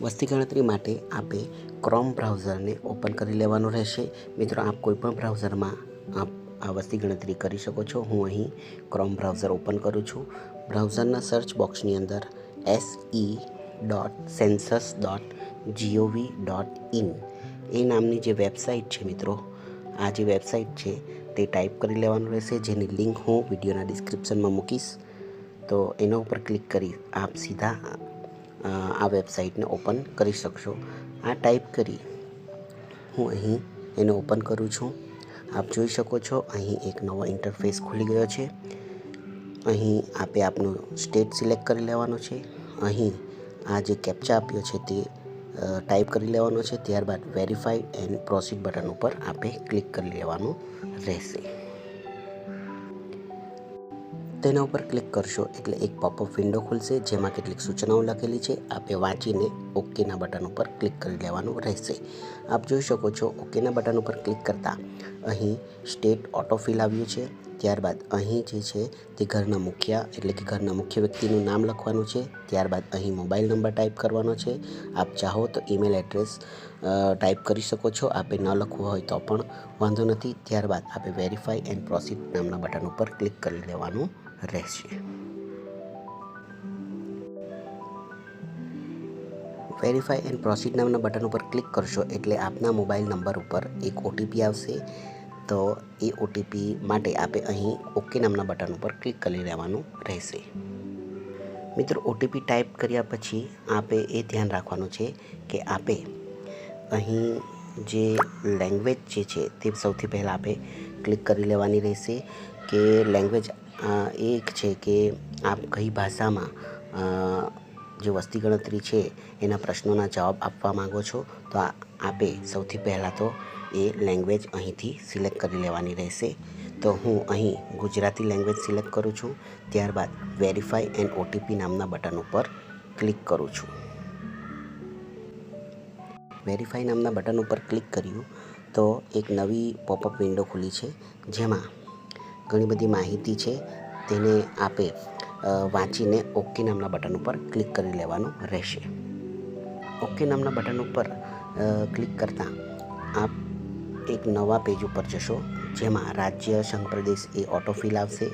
વસ્તી ગણતરી માટે આપે ક્રોમ બ્રાઉઝરને ઓપન કરી લેવાનું રહેશે। મિત્રો, આપ કોઈપણ બ્રાઉઝરમાં આપ આ વસ્તી ગણતરી કરી શકો છો। હું અહીં ક્રોમ બ્રાઉઝર ઓપન કરું છું। બ્રાઉઝરના સર્ચ બોક્સની અંદર se.census.gov.in એ નામની જે વેબસાઇટ છે મિત્રો, આ જે વેબસાઇટ છે તે ટાઈપ કરી લેવાનું રહેશે, જેની લિંક હું વિડીયોના ડિસ્ક્રિપ્શનમાં મૂકીશ। તો એના ઉપર ક્લિક કરી આપ સીધા આ વેબસાઇટને ઓપન કરી શકશો। આ ટાઈપ કરી હું અહીં એને ઓપન કરું છું। આપ જોઈ શકો છો અહીં એક નવો ઇન્ટરફેસ ખુલી ગયો છે। અહીં આપે આપનું સ્ટેટ સિલેક્ટ કરી લેવાનો છે। અહીં આ જે કેપ્ચા આપ્યો છે તે ટાઈપ કરી લેવાનો છે। ત્યારબાદ વેરીફાઈ એન્ડ પ્રોસીડ બટન ઉપર આપે ક્લિક કરી લેવાનું રહેશે। તેના ઉપર ક્લિક કરશો એટલે એક પોપઅપ વિન્ડો ખુલશે, જેમાં કેટલીક સૂચનાઓ લખેલી છે। આપે વાંચીને ઓકેના બટન ઉપર ક્લિક કરી લેવાનું રહેશે। આપ જોઈ શકો છો ઓકેના બટન ઉપર ક્લિક કરતાં અહીં સ્ટેટ ઓટોફિલ આવ્યું છે। ત્યારબાદ અહીં જે છે તે ઘરના મુખિયા એટલે કે ઘરના મુખ્ય વ્યક્તિનું નામ લખવાનું છે। ત્યારબાદ અહીં મોબાઈલ નંબર ટાઈપ કરવાનો છે। આપ ચાહો તો ઈમેલ એડ્રેસ ટાઈપ કરી શકો છો। આપે ન લખવું હોય તો પણ વાંધો નથી। ત્યારબાદ આપે વેરીફાઈ એન્ડ પ્રોસીડ નામના બટન ઉપર ક્લિક કરી લેવાનું રહેશે। વેરીફાઈ એન્ડ પ્રોસીડ નામના બટન ઉપર ક્લિક કરશો એટલે આપના મોબાઈલ નંબર ઉપર એક ઓટીપી આવશે। તો એ ઓટીપી માટે આપે અહીં ઓકે નામના બટન ઉપર ક્લિક કરી લેવાનું રહેશે। મિત્રો, ઓટીપી ટાઈપ કર્યા પછી આપે એ ધ્યાન રાખવાનું છે કે આપે અહીં જે લેંગ્વેજ જે છે તે સૌથી પહેલાં આપે ક્લિક કરી લેવાની રહેશે કે લેંગ્વેજ એક છે કે આપ કઈ ભાષામાં જે વસ્તી ગણતરી છે એના પ્રશ્નોના જવાબ આપવા માગો છો। તો આપે સૌથી પહેલાં તો એ લેંગ્વેજ અહીંથી સિલેક્ટ કરી લેવાની રહેશે। તો હું અહીં ગુજરાતી લેંગ્વેજ સિલેક્ટ કરું છું। ત્યારબાદ વેરીફાઈ એન્ડ ઓટીપી નામના બટન ઉપર ક્લિક કરું છું। વેરીફાઈ નામના બટન ઉપર ક્લિક કર્યું તો એક નવી પોપઅપ વિન્ડો ખુલી છે, જેમાં ઘણી બધી માહિતી છે। તેને આપે વાંચીને ઓકે નામના બટન ઉપર ક્લિક કરી લેવાનું રહેશે। ઓકે નામના બટન ઉપર ક્લિક કરતાં આપ એક નવા પેજ ઉપર જશો, જેમાં રાજ્ય સંઘ પ્રદેશ એ ઓટોફિલ આવશે।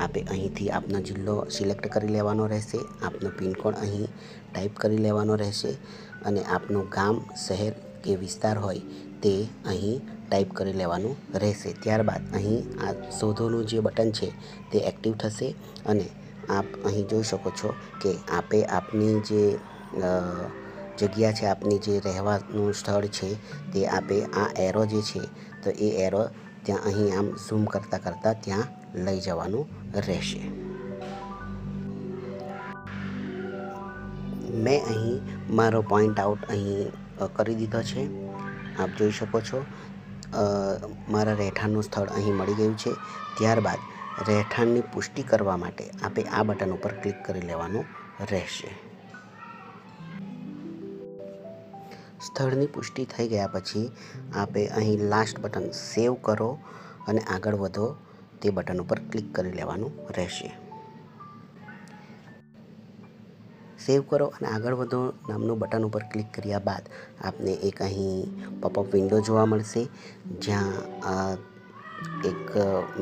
આપે અહીંથી આપનો જિલ્લો સિલેક્ટ કરી લેવાનો રહેશે। આપનો પિનકોડ અહીં ટાઈપ કરી લેવાનો રહેશે અને આપનું ગામ, શહેર કે વિસ્તાર હોય તે અહીં ટાઈપ કરી લેવાનું રહેશે। ત્યારબાદ અહીં આ શોધોનું જે બટન છે તે એક્ટિવ થશે અને આપ અહીં જોઈ શકો છો કે આપે આપની જે જગ્યા છે, આપની જે રહેવાનું સ્થળ છે તે આપે આ એરો જે છે તો એ એરો ત્યાં અહીં આમ ઝૂમ કરતાં ત્યાં લઈ જવાનું રહેશે। મેં અહીં મારો પોઈન્ટ આઉટ અહીં કરી દીધો છે। આપ જોઈ શકો છો મારા રહેઠાણનું સ્થળ અહીં મળી ગયું છે। ત્યારબાદ રહેઠાણની પુષ્ટિ કરવા માટે આપે આ બટન ઉપર ક્લિક કરી લેવાનું રહેશે। સ્થળની પુષ્ટિ થઈ ગયા પછી આપે અહીં લાસ્ટ બટન સેવ કરો અને આગળ વધો તે બટન ઉપર ક્લિક કરી લેવાનું રહેશે। સેવ કરો અને આગળ વધો નામનું બટન ઉપર ક્લિક કર્યા બાદ આપને એક અહીં પોપઅપ વિન્ડો જોવા મળશે, જ્યાં એક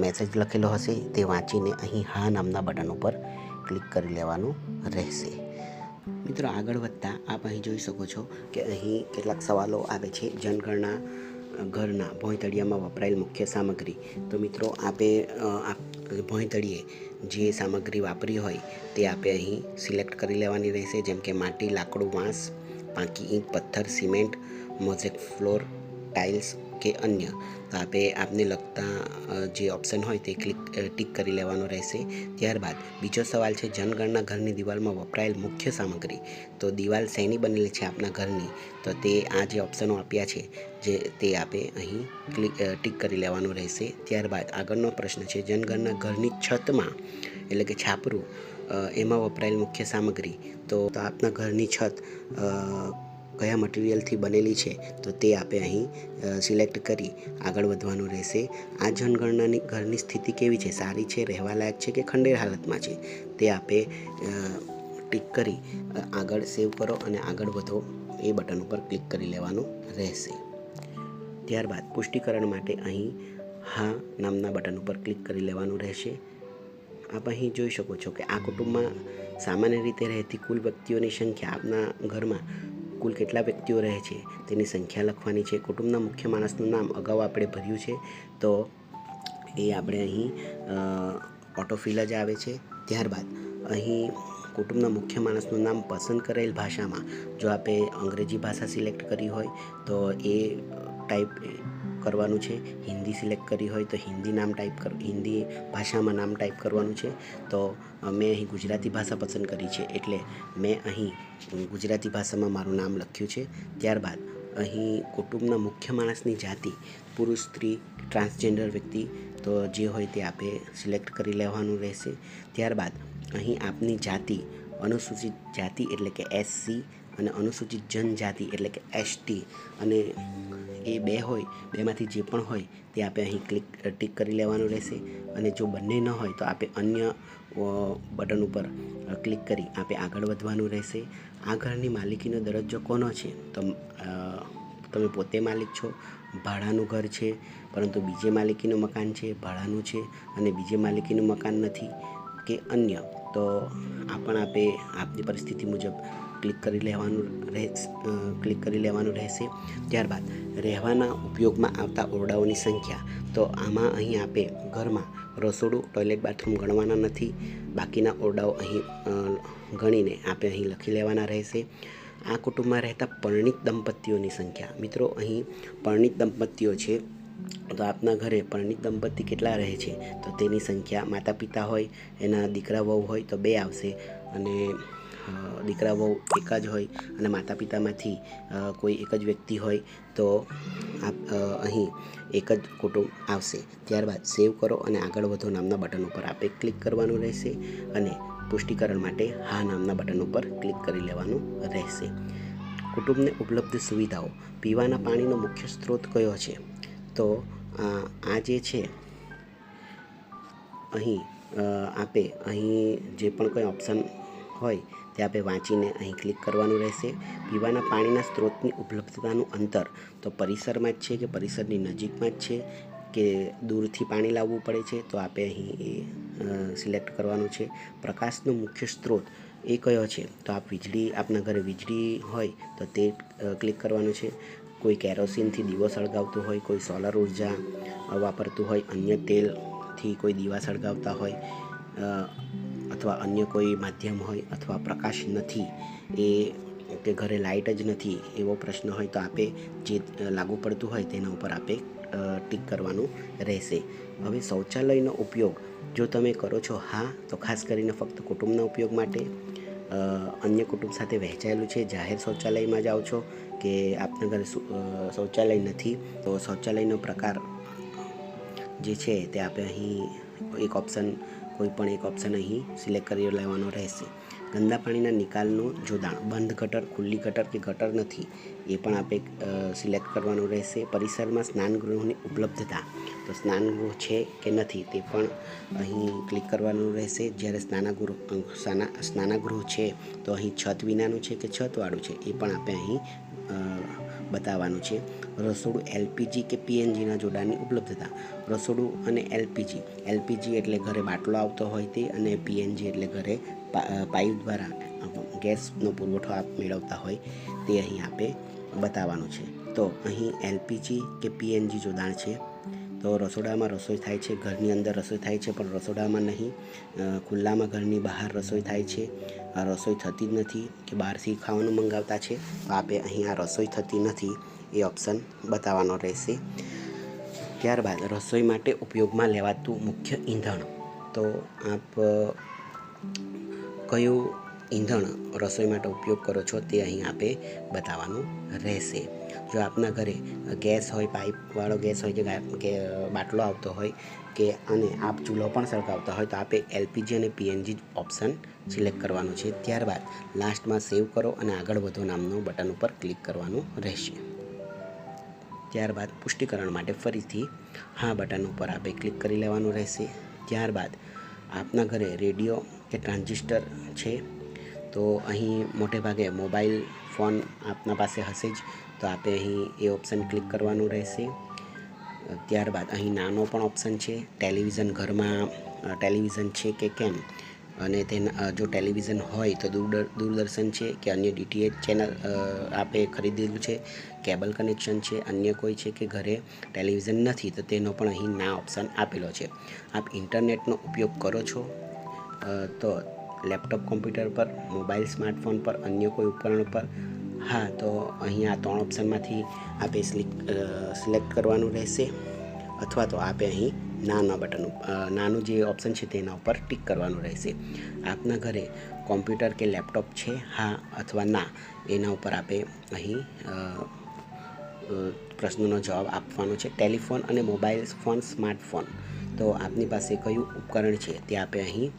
મેસેજ લખેલો હશે તે વાંચીને અહીં હા નામના બટન ઉપર ક્લિક કરી લેવાનું રહેશે। મિત્રો, આગળ વધતાં આપ અહીં જોઈ શકો છો કે અહીં કેટલાક સવાલો આવે છે। જનગણના ઘરના ભોંયતળિયામાં વપરાયેલ મુખ્ય સામગ્રી। તો મિત્રો, આપે ભોંયતળિયે જે સામગ્રી વાપરી હોય તે આપે અહીં સિલેક્ટ કરી લેવાની રહેશે, જેમ કે માટી, લાકડું, વાંસ, પાકી ઈંટ, પથ્થર, સિમેન્ટ, મોઝેક ફ્લોર, ટાઇલ્સ કે અન્ય। તો આપે આપને લગતા જે ઓપ્શન હોય તે ટિક કરી લેવાનો રહેશે। ત્યારબાદ બીજો સવાલ છે જનગણના ઘરની દિવાલમાં વપરાયેલ મુખ્ય સામગ્રી। તો દિવાલ શેની બનેલી છે આપના ઘરની, તો તે આ જે ઓપ્શનો આપ્યા છે તે આપે અહીં ટિક કરી લેવાનું રહેશે। ત્યારબાદ આગળનો પ્રશ્ન છે જનગણના ઘરની છતમાં એટલે કે છાપરું એમાં વપરાયેલ મુખ્ય સામગ્રી। તો આપના ઘરની છત કયા મટીરિયલથી બનેલી છે તો તે આપે અહીં સિલેક્ટ કરી આગળ વધવાનું રહેશે। આ જનગણનાની ઘરની સ્થિતિ કેવી છે, સારી છે, રહેવાલાયક છે કે ખંડેર હાલતમાં છે, તે આપે ટિક કરી આગળ સેવ કરો અને આગળ વધો એ બટન ઉપર ક્લિક કરી લેવાનું રહેશે. ત્યારબાદ પુષ્ટિકરણ માટે અહીં હા નામના બટન ઉપર ક્લિક કરી લેવાનું રહેશે. આપ અહીં જોઈ શકો છો કે આ કુટુંબમાં સામાન્ય રીતે રહેતી કુલ વ્યક્તિઓની સંખ્યા, આપના ઘરમાં કુલ કેટલા વ્યક્તિઓ રહે છે તેની સંખ્યા લખવાની છે. કુટુંબના મુખ્ય માણસનું નામ અગાઉ આપણે ભર્યું છે, તો એ આપણે અહીં ઓટોફિલ જ આવે છે. ત્યારબાદ અહીં કુટુંબના મુખ્ય માણસનું નામ પસંદ કરેલ ભાષામાં, જો આપણે અંગ્રેજી ભાષા સિલેક્ટ કરી હોય તો એ ટાઈપ કરવાનું છે. હિન્દી સિલેક્ટ કરી હોય તો હિન્દી ભાષામાં નામ ટાઈપ કરવાનું છે. તો મેં અહીં ગુજરાતી ભાષા પસંદ કરી છે એટલે મેં અહીં ગુજરાતી ભાષામાં મારું નામ લખ્યું છે. ત્યારબાદ અહીં કુટુંબના મુખ્ય માણસની જાતિ, પુરુષ, સ્ત્રી, ટ્રાન્સજેન્ડર વ્યક્તિ, તો જે હોય તે આપણે સિલેક્ટ કરી લેવાનું રહેશે. ત્યારબાદ અહીં આપની જાતિ, અનુસૂચિત જાતિ એટલે કે SC અને અનુસૂચિત જનજાતિ એટલે કે ST, અને એ બે હોય, બેમાંથી જે પણ હોય તે આપણે અહીં ટિક કરી લેવાનું રહેશે. અને જો બંને ન હોય તો આપણે અન્ય બટન ઉપર ક્લિક કરી આપણે આગળ વધવાનું રહેશે. આ ઘરની માલિકીનો દરજ્જો કોનો છે? તો તમે પોતે માલિક છો, ભાડાનું ઘર છે, પરંતુ બીજે માલિકીનું મકાન છે, ભાડાનું છે અને બીજે માલિકીનું મકાન નથી કે અન્ય, તો આપણે આપની પરિસ્થિતિ મુજબ ક્લિક કરી લેવાનું રહેશે. ત્યારબાદ રહેવાના ઉપયોગમાં આવતા ઓરડાઓની સંખ્યા, તો આમાં અહીં આપણે ઘરમાં રસોડું, ટોયલેટ, બાથરૂમ ગણવાના નથી. બાકીના ઓરડાઓ અહીં ગણીને આપણે અહીં લખી લેવાના રહેશે. આ કુટુંબમાં રહેતા પરણિત દંપતીઓની સંખ્યા, મિત્રો અહીં પરણિત દંપતીઓ છે તો આપના ઘરે પરણિત દંપતી કેટલા રહે છે તો તેની સંખ્યા, માતા પિતા હોય, એના દીકરા વહુ હોય તો 2 આવશે, અને દીકરા વહુ એક જ હોય અને માતા પિતામાંથી કોઈ એક જ વ્યક્તિ હોય તો અહીં એક જ કુટુંબ આવશે. ત્યારબાદ સેવ કરો અને આગળ વધો નામના બટન ઉપર આપણે ક્લિક કરવાનું રહેશે અને પુષ્ટિકરણ માટે હા નામના બટન ઉપર ક્લિક કરી લેવાનું રહેશે. કુટુંબને ઉપલબ્ધ સુવિધાઓ, પીવાના પાણીનો મુખ્ય સ્ત્રોત કયો છે? તો આ જે છે અહીં અહીં જે પણ કોઈ ઓપ્શન હોય તે આપણે વાંચીને અહીં ક્લિક કરવાનું રહેશે. પીવાના પાણીના સ્ત્રોતની ઉપલબ્ધતાનું અંતર, તો પરિસરમાં જ છે કે પરિસરની નજીકમાં જ છે કે દૂરથી પાણી લાવવું પડે છે, તો આપણે અહીં એ સિલેક્ટ કરવાનું છે. પ્રકાશનો મુખ્ય સ્ત્રોત એ કયો છે? તો આપના ઘરે વીજળી હોય તો તે ક્લિક કરવાનું છે. કોઈ કેરોસીનથી દીવો સળગાવતું હોય, કોઈ સોલર ઉર્જા વાપરતું હોય, અન્ય તેલથી કોઈ દીવા સળગાવતા હોય, અથવા અન્ય કોઈ માધ્યમ હોય, અથવા પ્રકાશ નથી કે ઘરે લાઇટ જ નથી એવો પ્રશ્ન હોય તો આપણે જે લાગુ પડતું હોય તેના ઉપર આપણે ટિક કરવાનું રહેશે. હવે શૌચાલયનો ઉપયોગ જો તમે કરો છો હા તો ખાસ કરીને ફક્ત કુટુંબના ઉપયોગ માટે, અન્ય કુટુંબ સાથે વહેંચાયેલું છે, જાહેર શૌચાલયમાં જાઓ છો કે આપના ઘરે શૌચાલય નથી તો શૌચાલયનો પ્રકાર જે છે તે આપણે અહીં કોઈ પણ એક ઓપ્શન અહીં સિલેક્ટ કરી લેવાનો રહેશે. ગંદા પાણીના નિકાલનું જોડાણ, બંધ ગટર, ખુલ્લી ગટર કે ગટર નથી એ પણ આપણે સિલેક્ટ કરવાનું રહેશે. પરિસરમાં સ્નાનગૃહની ઉપલબ્ધતા, તો સ્નાનગૃહ છે કે નથી તે પણ અહીં ક્લિક કરવાનું રહેશે. જ્યારે સ્નાનાગૃહ છે તો અહીં છત વિનાનું છે કે છતવાળું છે એ પણ આપણે અહીં બતાવવાનું છે. રસોડું LPG કે PNGના જોડાણની ઉપલબ્ધતા, રસોડું અને LPG એટલે ઘરે બાટલો આવતો હોય તે, અને PNG એટલે ઘરે પાઇપ દ્વારા ગેસનો પુરવઠો મેળવતા હોય તે અહીં આપણે બતાવવાનું છે. તો અહીં LPG કે PNG જોડાણ છે તો રસોડામાં રસોઈ થાય છે, ઘરની અંદર રસોઈ થાય છે પણ રસોડામાં નહીં, ખુલ્લામાં ઘરની બહાર રસોઈ થાય છે, રસોઈ થતી જ નથી કે બહારથી ખાવાનું મંગાવતા છે તો આપણે અહીં આ રસોઈ થતી નથી એ ઓપ્શન બતાવવાનો રહેશે. ત્યારબાદ રસોઈ માટે ઉપયોગમાં લેવાતું મુખ્ય ઈંધણ, તો આપ કયું ઈંધણ રસોઈ માટે ઉપયોગ કરો છો તે અહીં આપણે બતાવવાનું રહેશે. જો આપના ઘરે ગેસ હોય, પાઇપવાળો ગેસ હોય કે બાટલો આવતો હોય અને આપ ચૂલો પણ સળગાવતા હોય તો આપણે LPG અને PNG ઓપ્શન સિલેક્ટ કરવાનું છે. ત્યારબાદ લાસ્ટમાં સેવ કરો અને આગળ વધો નામનું બટન ઉપર ક્લિક કરવાનું રહેશે. ત્યારબાદ પુષ્ટિકરણ માટે ફરીથી હા બટન ઉપર આપણે ક્લિક કરી લેવાનું રહેશે. ત્યારબાદ આપના ઘરે રેડિયો કે ટ્રાન્ઝિસ્ટર છે તો અહીં મોટે ભાગે મોબાઈલ ફોન આપના પાસે હશે જ, તો આપણે અહીં એ ઓપ્શન ક્લિક કરવાનું રહેશે. ત્યારબાદ અહીં નાનો પણ ઓપ્શન છે, ટેલિવિઝન ઘરમાં ટેલિવિઝન છે કે કેમ, અને તેના જો ટેલિવિઝન હોય તો દૂરદર્શન છે કે અન્ય DTH ચેનલ આપે ખરીદેલું છે, કેબલ કનેક્શન છે, અન્ય કોઈ છે કે ઘરે ટેલિવિઝન નથી, તો તેનો પણ અહીં ના ઓપ્શન આપેલો છે. આપ ઇન્ટરનેટનો ઉપયોગ કરો છો તો લેપટોપ, કોમ્પ્યુટર પર, મોબાઈલ, સ્માર્ટફોન પર, અન્ય કોઈ ઉપકરણ પર, હા, તો અહીં આ 3 ઓપ્શનમાંથી આપે સિલેક્ટ કરવાનું રહેશે, અથવા તો આપે અહીં નાનું જે ઓપ્શન છે તેના ઉપર ટિક કરવાનું રહેશે. આપના ઘરે કોમ્પ્યુટર કે લેપટોપ છે, હા અથવા ના, એના ઉપર આપે અહીં પ્રશ્નનો જવાબ આપવાનો છે. ટેલિફોન અને મોબાઈલ ફોન, સ્માર્ટફોન, તો આપની પાસે કયું ઉપકરણ છે તે આપે અહીં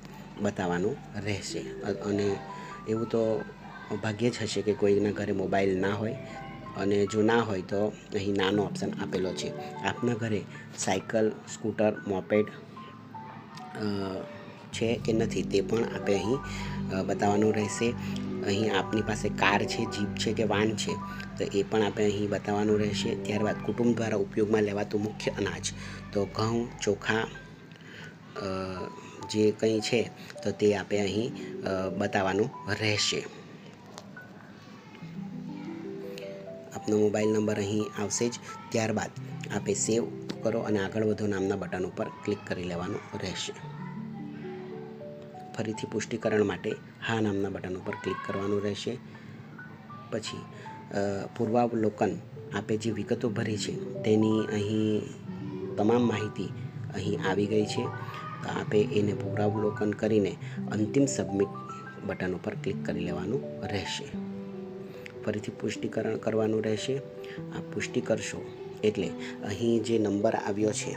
બતાવવાનું રહેશે. અને એવું તો ભાગ્યે જ હશે કે કોઈના ઘરે મોબાઈલ ના હોય, અને જો ના હોય તો અહીં નાનો ઓપ્શન આપેલો છે. આપના ઘરે સાયકલ, સ્કૂટર, મોપેડ છે કે નથી તે પણ આપણે અહીં બતાવવાનું રહેશે. અહીં આપની પાસે કાર છે, જીપ છે કે વાન છે, તો એ પણ આપણે અહીં બતાવવાનું રહેશે. ત્યારબાદ કુટુંબ દ્વારા ઉપયોગમાં લેવાતું મુખ્ય અનાજ, તો ઘઉં, ચોખા જે કંઈ છે તો તે આપણે અહીં બતાવવાનું રહેશે. આપનો મોબાઈલ નંબર અહીં આવશે જ. ત્યારબાદ આપે સેવ કરો અને આગળ વધો નામના બટન ઉપર ક્લિક કરી લેવાનું રહેશે. ફરીથી પુષ્ટિકરણ માટે હા નામના બટન ઉપર ક્લિક કરવાનું રહેશે. પછી પૂર્વાવલોકન, આપે જે વિગતો ભરી છે તેની અહીં તમામ માહિતી અહીં આવી ગઈ છે, તો આપે એને પૂર્વાવલોકન કરીને અંતિમ સબમિટ બટન ઉપર ક્લિક કરી લેવાનું રહેશે. ફરીથી પુષ્ટિકરણ કરવાનું રહેશે. આ પુષ્ટિ કરશો એટલે અહીં જે નંબર આવ્યો છે,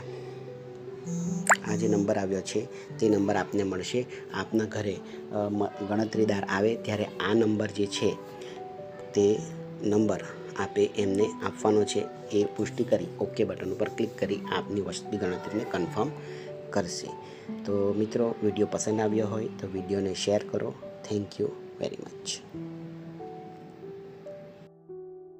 આ જે નંબર આવ્યો છે તે નંબર આપને મળશે. આપના ઘરે ગણતરીદાર આવે ત્યારે આ નંબર જે છે તે નંબર આપે એમને આપવાનો છે. એ પુષ્ટિ કરી ઓકે બટન ઉપર ક્લિક કરી આપની વસ્તી ગણતરીને કન્ફર્મ કરશે. તો મિત્રો, વિડીયો પસંદ આવ્યો હોય તો વિડીયોને શેર કરો. Thank you very much.